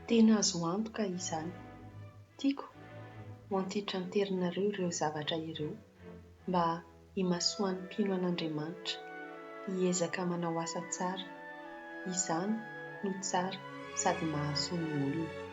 Tena azo antoka izany. Tiako ho antitra-terinareo ireo zavatra ireo mba himasoan'ny mpino an'Andriamanitra, hiezaka manao asa tsara. Izany no tsara sady mahasoa ny olona.